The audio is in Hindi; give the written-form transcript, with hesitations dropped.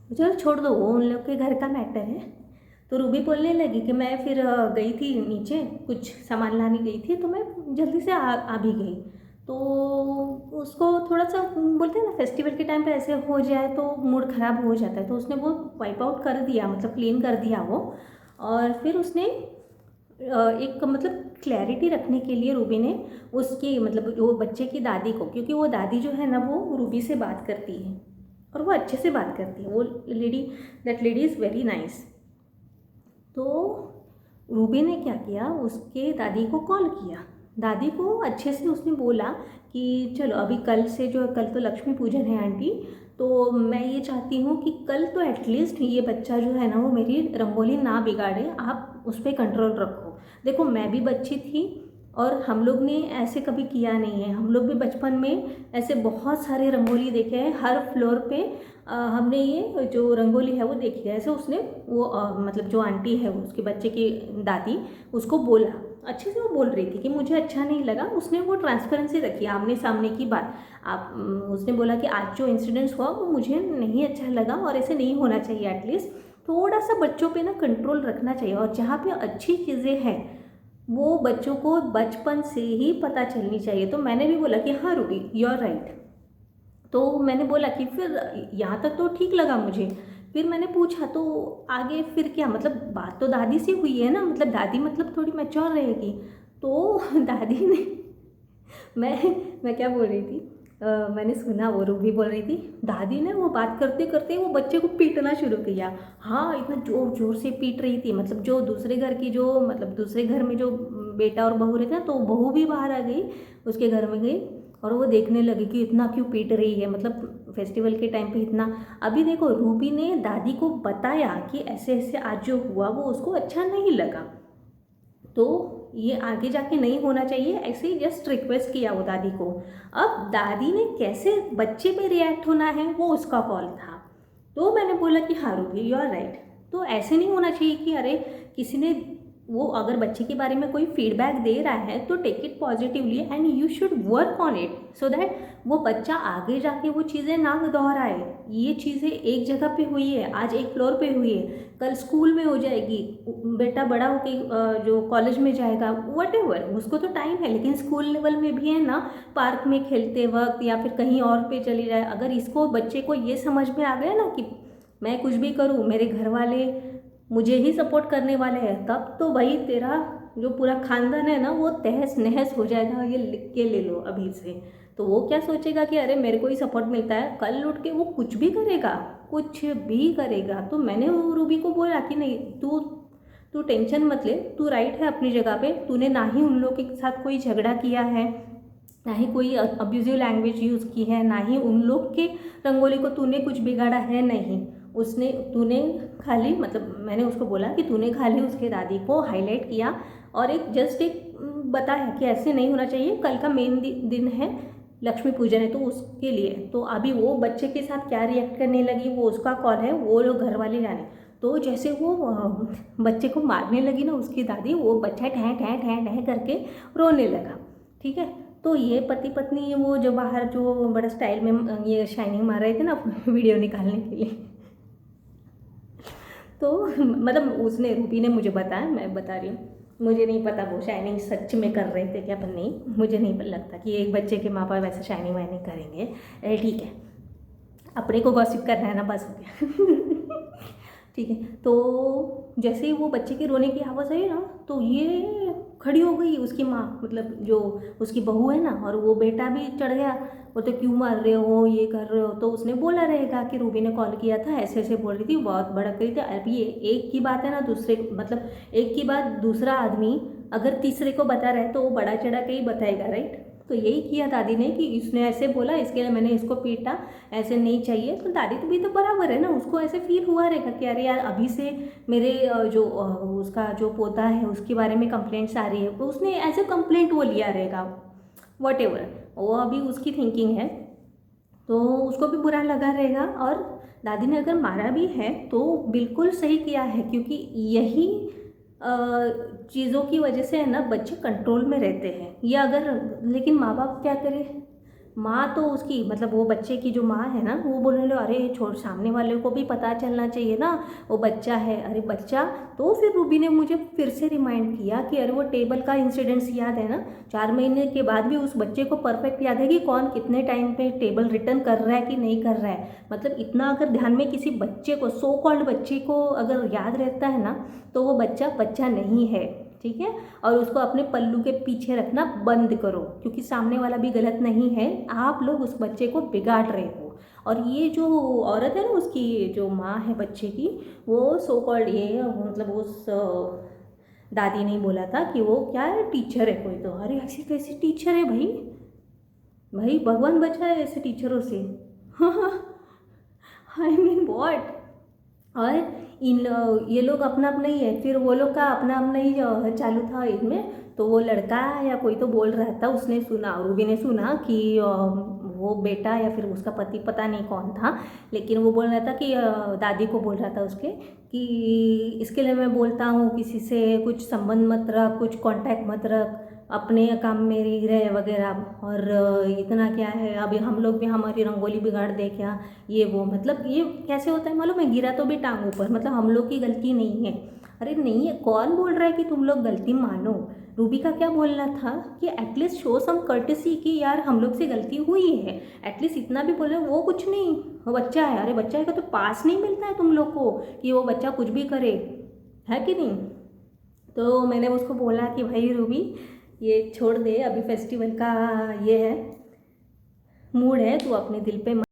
चलो छोड़ दो, वो उन लोग के घर का मैटर है। तो रूबी बोलने लगी कि मैं फिर गई थी नीचे, कुछ सामान लाने गई थी, तो मैं जल्दी से आ भी गई। तो उसको थोड़ा सा बोलते हैं ना, फेस्टिवल के टाइम पे ऐसे हो जाए तो मूड ख़राब हो जाता है, तो उसने वो वाइप आउट कर दिया, मतलब क्लीन कर दिया वो। और फिर उसने एक मतलब क्लैरिटी रखने के लिए रूबी ने उसकी मतलब वो बच्चे की दादी को, क्योंकि वो दादी जो है ना वो रूबी से बात करती है और वो अच्छे से बात करती है, वो lady, that lady is very nice. तो रूबी ने क्या किया, उसके दादी को कॉल किया, दादी को अच्छे से उसने बोला कि चलो अभी कल से जो, कल तो लक्ष्मी पूजन है आंटी, तो मैं ये चाहती हूँ कि कल तो एटलीस्ट ये बच्चा जो है ना वो मेरी रंगोली ना बिगाड़े, आप उस पर कंट्रोल रखो। देखो मैं भी बच्ची थी और हम लोग ने ऐसे कभी किया नहीं है, हम लोग भी बचपन में ऐसे बहुत सारे रंगोली देखे हैं, हर फ्लोर पे हमने ये जो रंगोली है वो देखी है। ऐसे उसने वो मतलब जो आंटी है वो उसके बच्चे की दादी, उसको बोला अच्छे से, वो बोल रही थी कि मुझे अच्छा नहीं लगा, उसने वो ट्रांसपेरेंसी रखी आमने सामने की बात। आप उसने बोला कि आज जो इंसिडेंट्स हुआ वो मुझे नहीं अच्छा लगा और ऐसे नहीं होना चाहिए, एटलीस्ट थोड़ा सा बच्चों पे ना कंट्रोल रखना चाहिए, और जहाँ पे अच्छी चीज़ें हैं वो बच्चों को बचपन से ही पता चलनी चाहिए। तो मैंने भी बोला कि हाँ रूबी यू आर राइट। तो मैंने बोला कि फिर यहाँ तक तो ठीक लगा मुझे, फिर मैंने पूछा तो आगे फिर क्या, मतलब बात तो दादी से हुई है ना, मतलब दादी मतलब थोड़ी मैच्योर रहेगी। तो दादी ने मैं क्या बोल रही थी, मैंने सुना वो रूबी बोल रही थी, दादी ने वो बात करते करते वो बच्चे को पीटना शुरू किया। हाँ इतना जोर जोर से पीट रही थी, मतलब जो दूसरे घर की जो, मतलब दूसरे घर में जो बेटा और बहू रहते हैं, तो बहू भी बाहर आ गई, उसके घर में गई और वो देखने लगी कि इतना क्यों पीट रही है, मतलब फेस्टिवल के टाइम पे इतना। अभी देखो रूबी ने दादी को बताया कि ऐसे ऐसे आज जो हुआ वो उसको अच्छा नहीं लगा, तो ये आगे जाके नहीं होना चाहिए, ऐसे ही जस्ट रिक्वेस्ट किया वो दादी को। अब दादी ने कैसे बच्चे पे रिएक्ट होना है वो उसका कॉल था। तो मैंने बोला कि हाँ रूबी यू आर राइट, तो ऐसे नहीं होना चाहिए कि अरे किसी ने, वो अगर बच्चे के बारे में कोई फीडबैक दे रहा है तो take it positively and you should work on it, so that वो बच्चा आगे जाके वो चीज़ें ना दोहराए। ये चीज़ें एक जगह पे हुई है, आज एक फ्लोर पे हुई है, कल स्कूल में हो जाएगी, बेटा बड़ा होके जो कॉलेज में जाएगा वट एवर, उसको तो टाइम है, लेकिन स्कूल लेवल में भी है ना, पार्क में खेलते वक्त या फिर कहीं और पे चली जाए, अगर इसको बच्चे को ये समझ में आ गया ना कि मैं कुछ भी करूँ मेरे घर वाले मुझे ही सपोर्ट करने वाले हैं, तब तो भाई तेरा जो पूरा खानदान है ना वो तहस नहस हो जाएगा, ये लिख के ले लो अभी से। तो वो क्या सोचेगा कि अरे मेरे को ही सपोर्ट मिलता है, कल उठ के वो कुछ भी करेगा, कुछ भी करेगा। तो मैंने वो रूबी को बोला कि नहीं तू तू टेंशन मत ले, तू राइट है अपनी जगह पे, तूने ना ही उन लोग के साथ कोई झगड़ा किया है, ना ही कोई अब्यूजिव लैंग्वेज यूज़ की है, ना ही उन लोग के रंगोली को तूने कुछ बिगाड़ा है, नहीं। उसने तूने खाली, मतलब मैंने उसको बोला कि तूने खाली उसके दादी को हाईलाइट किया और एक जस्ट एक बताया कि ऐसे नहीं होना चाहिए, कल का मेन दिन है, लक्ष्मी पूजन है, तो उसके लिए। तो अभी वो बच्चे के साथ क्या रिएक्ट करने लगी वो उसका कॉल है, वो लोग घर वाले जाने। तो जैसे वो बच्चे को मारने लगी ना उसकी दादी, वो बच्चा ठह ठह ठह ठह करके रोने लगा। ठीक है, तो ये पति पत्नी वो जो बाहर जो बड़ा स्टाइल में ये शाइनिंग मार रहे थे ना वीडियो निकालने के लिए, तो मतलब उसने, रूबी ने मुझे बताया, मैं बता रही हूँ, मुझे नहीं पता वो शाइनिंग सच में कर रहे थे क्या, पर नहीं मुझे नहीं लगता कि एक बच्चे के माँ बाप वैसे शाइनिंग वाइनिंग करेंगे। ठीक है, अपने को गॉसिप करना है ना, बस हो गया। ठीक है, तो जैसे ही वो बच्चे के रोने की आवाज़ आई ना, तो ये खड़ी हो गई उसकी माँ, मतलब जो उसकी बहू है ना, और वो बेटा भी चढ़ गया, वो तो क्यों मार रहे हो ये कर रहे हो। तो उसने बोला रहेगा कि रूबी ने कॉल किया था, ऐसे ऐसे बोल रही थी, बहुत भड़क रही थी। अभी ये एक की बात है ना, दूसरे मतलब एक की बात दूसरा आदमी अगर तीसरे को बता रहा है तो वो बड़ा चढ़ा के ही बताएगा, राइट। तो यही किया दादी ने कि इसने ऐसे बोला इसके लिए मैंने इसको पीटा, ऐसे नहीं चाहिए। तो दादी तो भी तो बराबर है ना, उसको ऐसे फील हुआ रहेगा कि अरे यार अभी से मेरे जो उसका जो पोता है उसके बारे में कंप्लेंट्स आ रही है, तो उसने एज ए कंप्लेंट वो लिया रहेगा, वट एवर वो अभी उसकी थिंकिंग है, तो उसको भी बुरा लगा रहेगा। और दादी ने अगर मारा भी है तो बिल्कुल सही किया है, क्योंकि यही चीज़ों की वजह से है ना बच्चे कंट्रोल में रहते हैं। या अगर, लेकिन माँ बाप क्या करें, माँ तो उसकी मतलब वो बच्चे की जो माँ है ना, वो बोलने लगे अरे छोड़, सामने वाले को भी पता चलना चाहिए ना, वो बच्चा है, अरे बच्चा। तो फिर रूबी ने मुझे फिर से रिमाइंड किया कि अरे वो टेबल का इंसिडेंट्स याद है ना, 4 महीने के बाद भी उस बच्चे को परफेक्ट याद है कि कौन कितने टाइम पे टेबल रिटर्न कर रहा है कि नहीं कर रहा है। मतलब इतना अगर ध्यान में किसी बच्चे को, सो कॉल्ड बच्चे को अगर याद रहता है ना, तो वो बच्चा बच्चा नहीं है, ठीक है। और उसको अपने पल्लू के पीछे रखना बंद करो, क्योंकि सामने वाला भी गलत नहीं है, आप लोग उस बच्चे को बिगाड़ रहे हो। और ये जो औरत है ना, उसकी जो माँ है बच्चे की, वो सो कॉल्ड ये मतलब उस दादी ने बोला था कि वो क्या है, टीचर है कोई। तो अरे ऐसी कैसी टीचर है भाई, भाई भगवान बचाए ऐसे टीचरों से। I mean what. और इन ये लोग अपना अपना ही है, फिर वो लोग का अपना अपना ही चालू था इनमें। तो वो लड़का या कोई तो बोल रहा था, उसने सुना, रूबी ने सुना कि वो बेटा या फिर उसका पति, पता नहीं कौन था, लेकिन वो बोल रहा था कि दादी को बोल रहा था उसके कि इसके लिए मैं बोलता हूँ किसी से कुछ संबंध मत रख, कुछ कांटेक्ट मत रख, अपने काम में ही रहे वगैरह। और इतना क्या है, अभी हम लोग भी हमारी रंगोली बिगाड़ दे क्या, ये वो। मतलब ये कैसे होता है मालूम है, गिरा तो भी टांग ऊपर, मतलब हम लोग की गलती नहीं है। अरे नहीं है, कौन बोल रहा है कि तुम लोग गलती मानो। रूबी का क्या बोलना था कि एटलीस्ट शो सम कर्टेसी कि यार हम लोग से गलती हुई है, एटलीस्ट इतना भी बोले। वो कुछ नहीं, वो बच्चा है, अरे बच्चा है का तो पास नहीं मिलता है तुम लोग को कि वो बच्चा कुछ भी करे, है कि नहीं। तो मैंने उसको बोला कि भाई रूबी ये छोड़ दे, अभी फेस्टिवल का ये है, मूड है, तू अपने दिल पे